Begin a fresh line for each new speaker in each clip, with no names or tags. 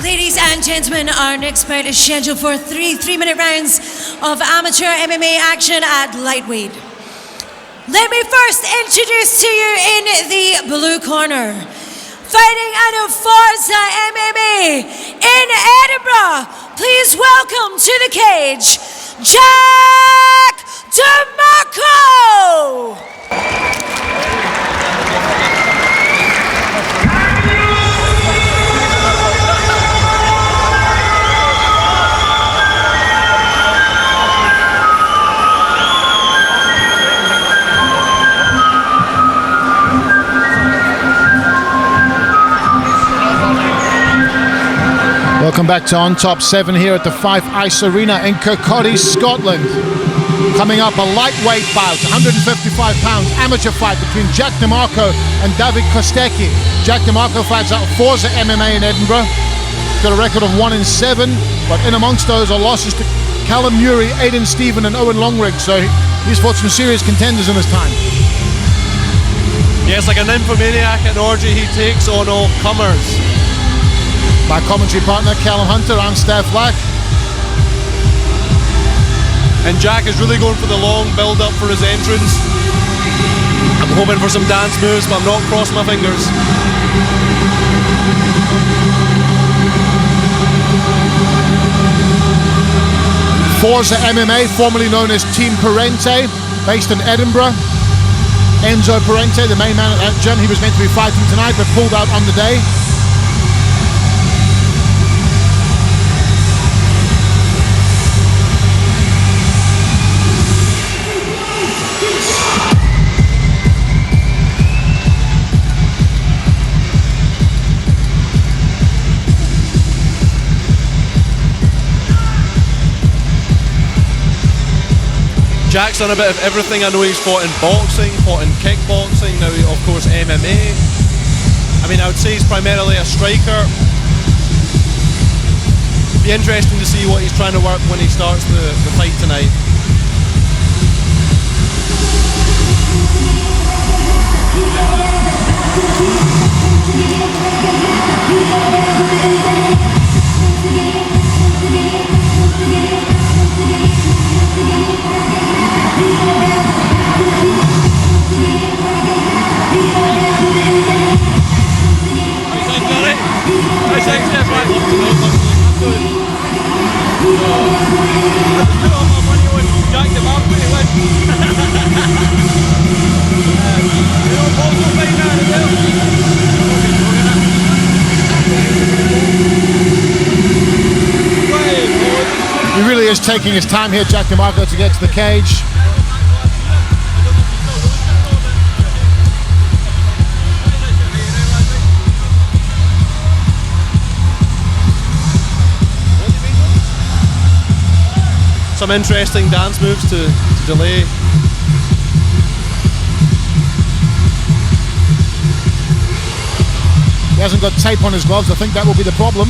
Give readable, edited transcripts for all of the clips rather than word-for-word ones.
Ladies and gentlemen, our next bout is scheduled for three-minute rounds of amateur MMA action at lightweight. Let me first introduce to you in the blue corner, fighting out of Forza MMA in Edinburgh. Please welcome to the cage, Jack Demarco.
Welcome back to OnTop 7 here at the Fife Ice Arena in Kirkcaldy, Scotland. Coming up, a lightweight bout, 155 pounds, amateur fight between Jack Demarco and Dawid Kostecki. Jack Demarco fights out of Forza MMA in Edinburgh. He's got a record of 1-7, but in amongst those are losses to Callum Murray, Aidan Stephen and Owen Longrig, so he's fought some serious contenders in his time.
Yeah, it's like an nymphomaniac at an orgy, he takes on all comers.
My commentary partner, Callum Hunter, I'm Steph Black.
And Jack is really going for the long build-up for his entrance. I'm hoping for some dance moves, but I'm not crossing my fingers.
Forza MMA, formerly known as Team Parente, based in Edinburgh. Enzo Parente, the main man at that gym, he was meant to be fighting tonight, but pulled out on the day.
Jack's done a bit of everything. I know he's fought in boxing, fought in kickboxing, now of course MMA. I mean, I would say he's primarily a striker. It'd be interesting to see what he's trying to work when he starts the fight tonight.
He really is taking his time here, Jack Demarco, to get to the cage.
Some interesting dance moves to delay.
He hasn't got tape on his gloves, I think that will be the problem.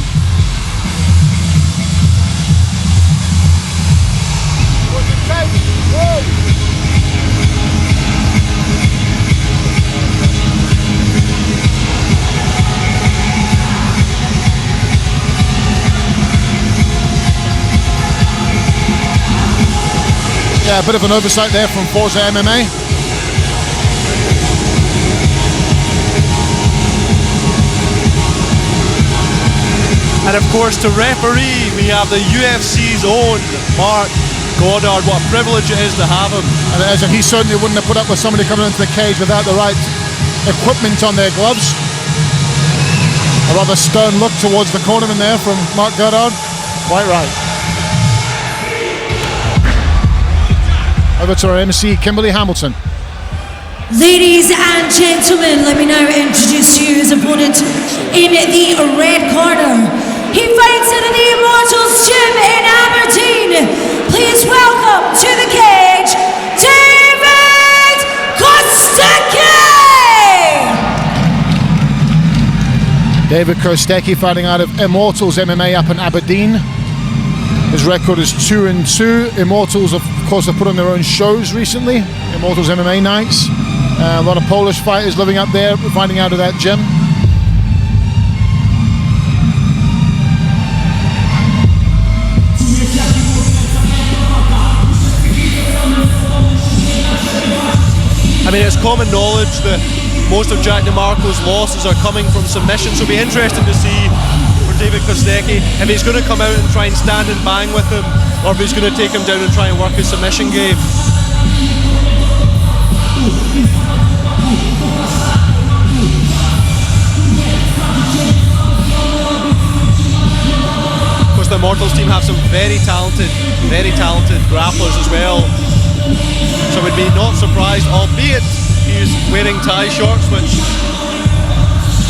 Yeah, a bit of an oversight there from Forza MMA.
And of course, to referee, we have the UFC's own Mark Goddard. What a privilege it is to have him.
And as he certainly wouldn't have put up with somebody coming into the cage without the right equipment on their gloves. A rather stern look towards the cornerman there from Mark Goddard. Quite right. Over to our MC, Kimberly Hamilton.
Ladies and gentlemen, let me now introduce you his opponent in the red corner. He fights in the Immortals Gym in Aberdeen. Please welcome to the cage, Dawid Kostecki!
Dawid Kostecki fighting out of Immortals MMA up in Aberdeen. His record is 2-2. Immortals, of course, have put on their own shows recently. Immortals MMA nights. A lot of Polish fighters living up there, finding out of that gym.
I mean, it's common knowledge that most of Jack Demarco's losses are coming from submission, so it'll be interesting to see for David Kostecki if he's going to come out and try and stand and bang with him, or if he's going to take him down and try and work his submission game. Of course, the Immortals team have some very talented grapplers as well, so we'd be not surprised, albeit he's wearing tie shorts, which...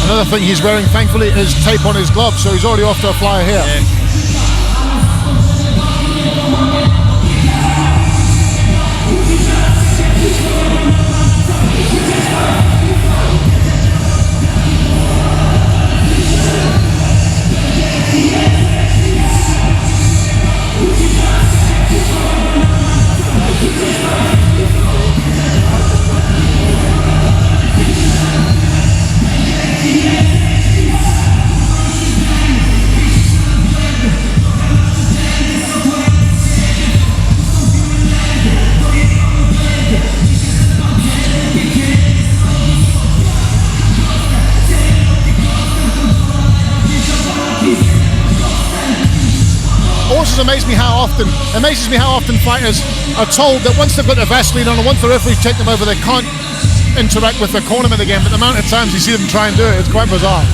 Another thing he's wearing, thankfully, is tape on his gloves, so he's already off to a flyer here.
Yeah.
Amazes me how often fighters are told that once they've got their Vaseline on and once the referees take them over, they can't interact with the cornerman again. But the amount of times you see them try and do it, it's quite bizarre.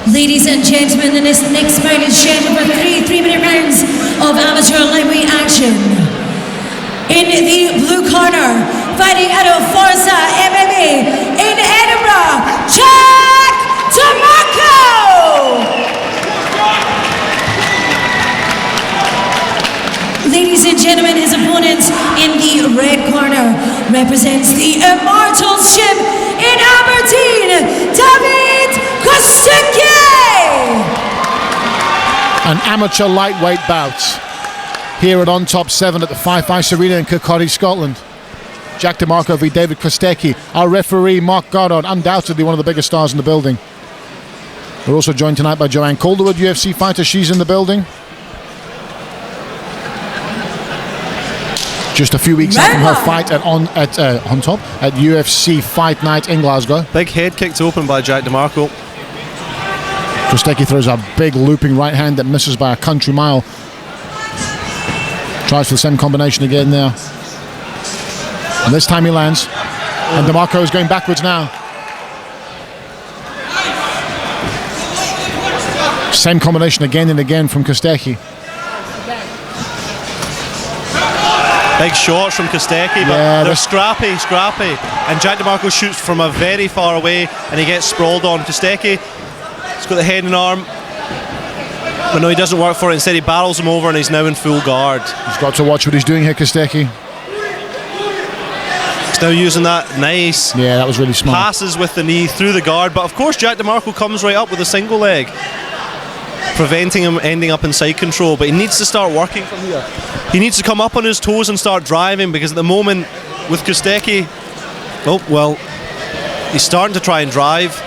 Ladies and gentlemen, in this next fight is scheduled for 3 3-minute rounds of amateur lightweight action. In the blue corner, fighting out of Forza MMA in Edinburgh, Demarco! Ladies and gentlemen, his opponent in the red corner represents the Immortalship in Aberdeen, Dawid Kostecki!
An amateur lightweight bout here at OnTop 7 at the Fife Ice Arena in Kirkcaldy, Scotland. Jack Demarco v David Kostecki. Our referee, Mark Goddard, undoubtedly one of the biggest stars in the building. We're also joined tonight by Joanne Calderwood, UFC fighter. She's in the building. Just a few weeks after her fight at OnTop at UFC Fight Night in Glasgow.
Big head kicked open by Jack Demarco.
Kostecki throws a big looping right hand that misses by a country mile. Tries for the same combination again there. And this time he lands. And Demarco is going backwards now. Same combination again and again from Kostecki.
Big shots from Kostecki, but they're scrappy. And Jack Demarco shoots from a very far away and he gets sprawled on. Kostecki, he's got the head and arm. But no, he doesn't work for it. Instead, he barrels him over and he's now in full guard.
He's got to watch what he's doing here, Kostecki.
He's now using that nice
that was really smart.
Passes with the knee through the guard. But of course, Jack Demarco comes right up with a single leg, preventing him ending up in side control. But he needs to start working from here. He needs to come up on his toes and start driving, because at the moment with Kostecki, he's starting to try and drive,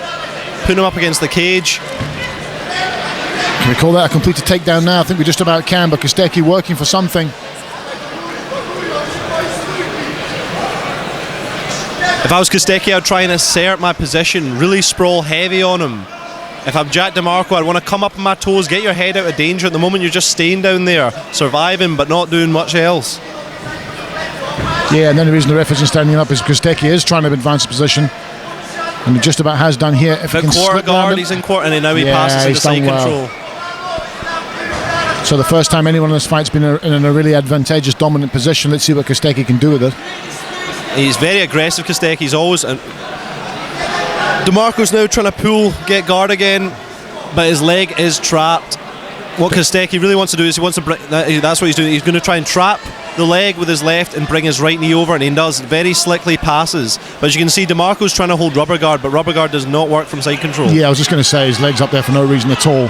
putting him up against the cage.
Can we call that a completed takedown now? I think we just about can, but Kostecki working for something.
If I was Kostecki, I'd try and assert my position, really sprawl heavy on him. If I'm Jack Demarco, I'd want to come up on my toes, get your head out of danger. At the moment, you're just staying down there, surviving, but not doing much else.
Yeah, and then the reason the ref isn't standing up is Kostecki is trying to advance the position. And he just about has done here. If he can
quarter guard, he's in quarter, and now he passes into side control.
So the first time anyone in this fight's been in a really advantageous, dominant position. Let's see what Kostecki can do with it.
He's very aggressive, Kostecki. He's always... Demarco's now trying to get guard again, but his leg is trapped. What Kostecki really wants to do is that's what he's doing. He's going to try and trap the leg with his left and bring his right knee over, and he does. Very slickly passes. But as you can see, Demarco's trying to hold rubber guard, but rubber guard does not work from side control. Yeah,
I was just going to say his leg's up there for no reason at all.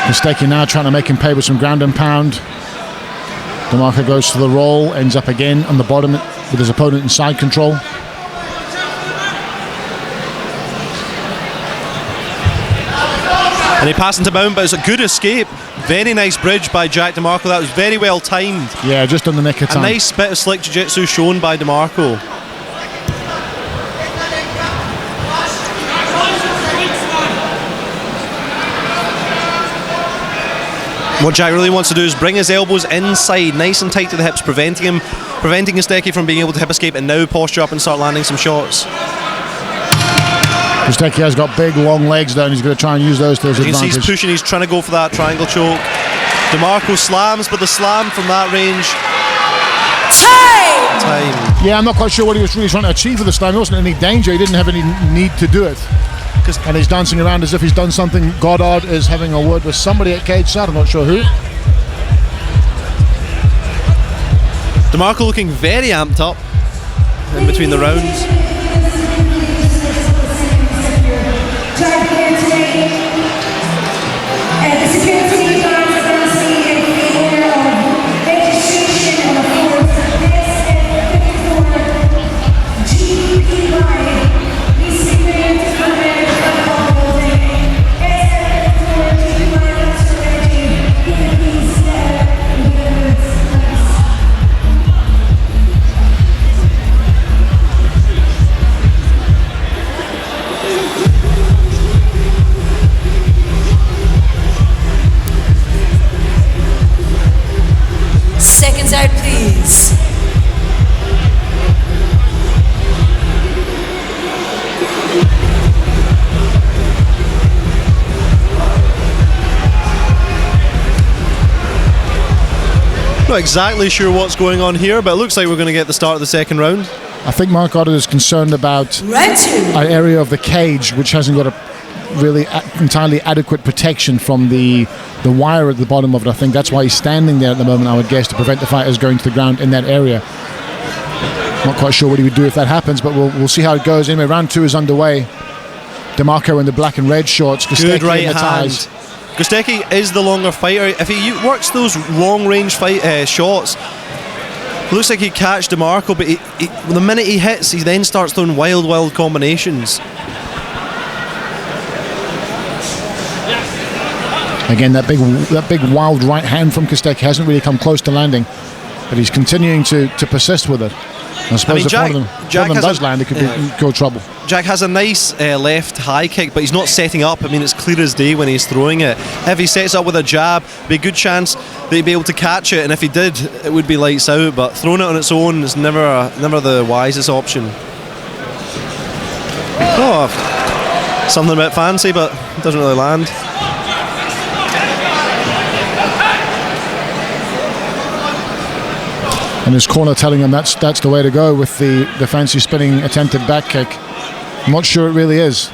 Kostecki now trying to make him pay with some ground and pound. Demarco goes to the roll, ends up again on the bottom with his opponent in side control.
And he passed into Mount, but it's a good escape. Very nice bridge by Jack Demarco. That was very well timed.
Yeah, just on the nick of time.
A nice bit of slick jiu-jitsu shown by Demarco. What Jack really wants to do is bring his elbows inside, nice and tight to the hips, preventing Kostecki from being able to hip escape, and now posture up and start landing some shots.
Kostecki has got big, long legs down. He's going to try and use those to his advantage.
You can see he's pushing, he's trying to go for that triangle choke. Demarco slams, but the slam from that range. Time.
Yeah, I'm not quite sure what he was really trying to achieve with this time. He wasn't in any danger. He didn't have any need to do it. And he's dancing around as if he's done something. Goddard is having a word with somebody at cage side. I'm not sure who.
Demarco looking very amped up in between the rounds.
Seconds out, please.
Not exactly sure what's going on here, but it looks like we're going to get the start of the second round.
I think Mark Goddard is concerned about an area of the cage which hasn't got a really entirely adequate protection from the wire at the bottom of it. I think that's why he's standing there at the moment, I would guess, to prevent the fighters going to the ground in that area. Not quite sure what he would do if that happens, but we'll see how it goes. Anyway, round 2 is underway. Demarco in the black and red shorts. Kostecki
Good right
in the
hand.
ties.
Kostecki is the longer fighter. If he works those long range shots, looks like he'd catch Demarco, but the minute he hits, he then starts throwing wild combinations.
Again, that big wild right hand from Kostecki hasn't really come close to landing, but he's continuing to persist with it. I suppose if one of them does land, it could go trouble.
Jack has a nice left high kick, but he's not setting up. I mean, it's clear as day when he's throwing it. If he sets up with a jab, it'd be a good chance that he'd be able to catch it, and if he did, it would be lights out. But throwing it on its own is never the wisest option. Oh, something a bit fancy, but it doesn't really land.
And his corner telling him that's the way to go with the fancy spinning attempted back kick. I'm not sure it really is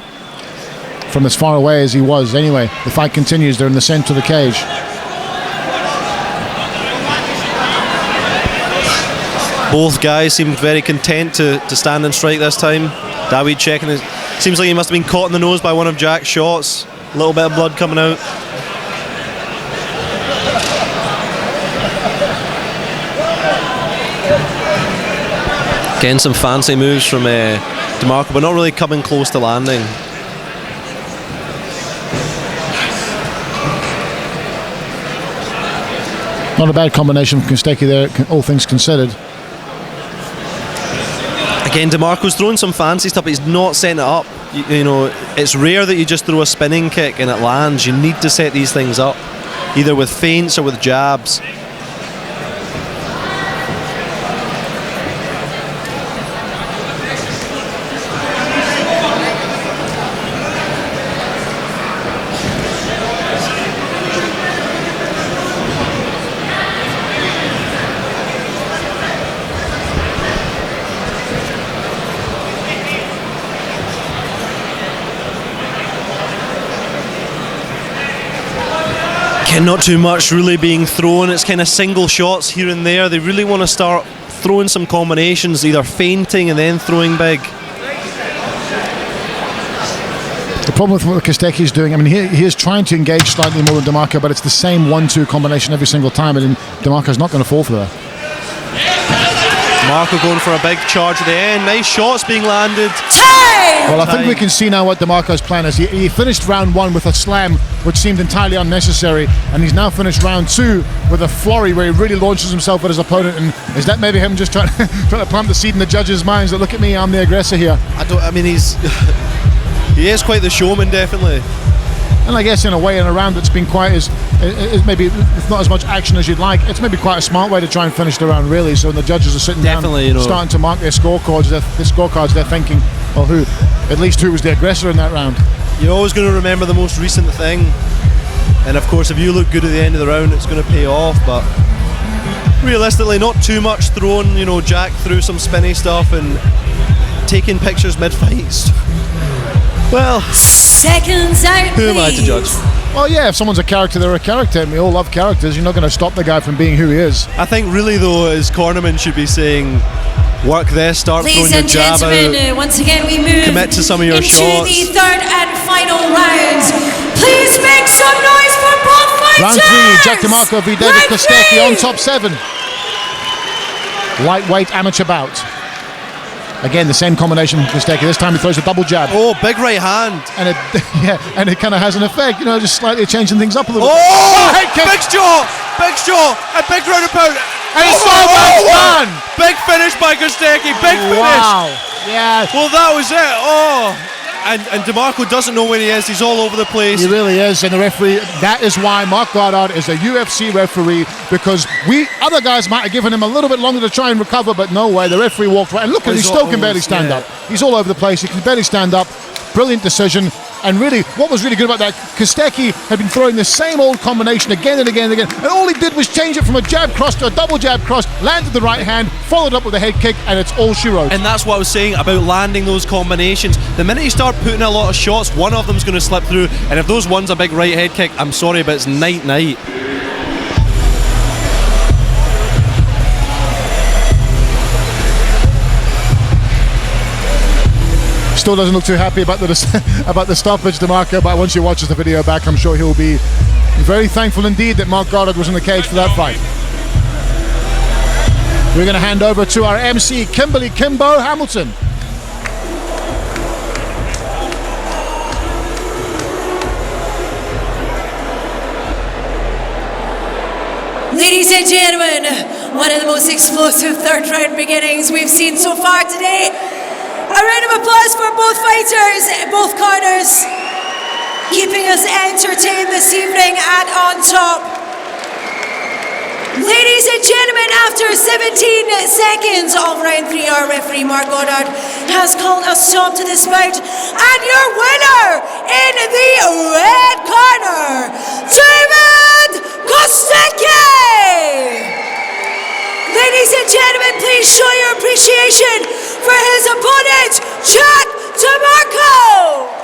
from as far away as he was. Anyway, the fight continues. They're in the center of the cage.
Both guys seemed very content to stand and strike this time. Dawid checking it. Seems like he must have been caught in the nose by one of Jack's shots. A little bit of blood coming out. Getting some fancy moves from Demarco, but not really coming close to landing.
Not a bad combination from Kostecki there, all things considered.
Again, Demarco's throwing some fancy stuff, but he's not setting it up. You know, it's rare that you just throw a spinning kick and it lands. You need to set these things up, either with feints or with jabs. Not too much really being thrown. It's kind of single shots here and there. They really want to start throwing some combinations, either feinting and then throwing big.
The problem with what Kostecki's doing, I mean, he is trying to engage slightly more than Demarco, but it's the same 1-2 combination every single time, and Demarco's not going to fall for that.
Demarco going for a big charge at the end. Nice shots being landed.
Time!
Well, I think we can see now what Demarco's plan is. He finished round 1 with a slam, which seemed entirely unnecessary, and he's now finished round 2 with a flurry where he really launches himself at his opponent. And is that maybe him just trying to plant the seed in the judges' minds that look at me, I'm the aggressor here?
I mean, he is quite the showman, definitely.
And I guess in a way, in a round that's been quite as maybe if not as much action as you'd like, it's maybe quite a smart way to try and finish the round, really. So when the judges are sitting down, starting to mark their scorecards, they're thinking, well, at least who was the aggressor in that round?
You're always going to remember the most recent thing, and of course, if you look good at the end of the round, it's going to pay off. But realistically, not too much thrown. Jack threw some spinny stuff and taking pictures mid-fights. Well,
seconds out,
who am I to judge?
Well, yeah, if someone's a character, they're a character, and we all love characters. You're not going to stop the guy from being who he is.
I think really, though, his cornerman should be saying, work this, start throwing your jab out.
Once again we move
commit to some of your
into
shots.
the third and final round. Please make some noise for both fighters!
Round 3, Jack Demarco v David Kostecki, OnTop 7. Lightweight amateur bout. Again, the same combination from Kostecki. This time he throws a double jab.
Oh, big right hand.
And it kind of has an effect, just slightly changing things up a little bit.
Oh, head kick. Big jaw, and big ground and pound.
And it's done.
Big finish by Kostecki, big finish.
Wow, yeah.
Well, that was it. Oh. And Demarco doesn't know where he is. He's all over the place.
He really is. And the referee, that is why Marc Goddard is a UFC referee, because other guys might have given him a little bit longer to try and recover, but no way. The referee walked right. And look, he still can barely stand up. He's all over the place. He can barely stand up. Brilliant decision. And really, what was really good about that, Kostecki had been throwing the same old combination again and again and again, and all he did was change it from a jab cross to a double jab cross, landed the right hand, followed up with a head kick, and it's all she wrote.
And that's what I was saying about landing those combinations. The minute you start putting a lot of shots, one of them's going to slip through, and if those one's a big right head kick, I'm sorry, but it's night-night.
Still doesn't look too happy about the stoppage, Demarco, but once he watches the video back, I'm sure he'll be very thankful indeed that Marc Goddard was in the cage for that fight. We're going to hand over to our MC, Kimberly Kimbo Hamilton.
Ladies and gentlemen, one of the most explosive third round beginnings we've seen so far today. A round of applause for both fighters, both corners, keeping us entertained this evening at OnTop. Ladies and gentlemen, after 17 seconds of round 3, our referee Marc Goddard has called a stop to this bout, and your winner in the red corner, David Kostecki! Ladies and gentlemen, please show your appreciation for his opponent, Jack Demarco!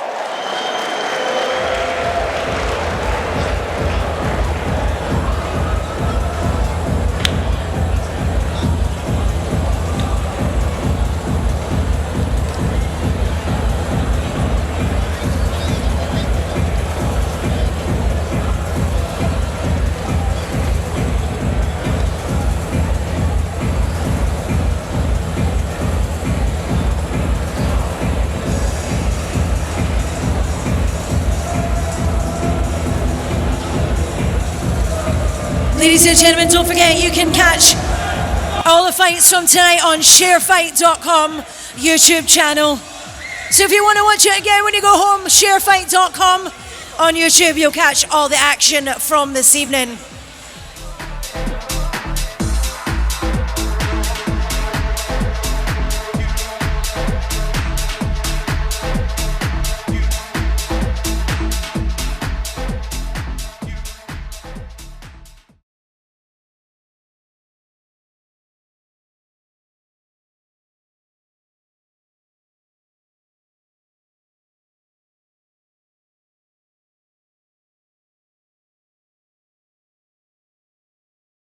Ladies and gentlemen, don't forget you can catch all the fights from tonight on sharefight.com YouTube channel. So if you want to watch it again when you go home, sharefight.com on YouTube, you'll catch all the action from this evening.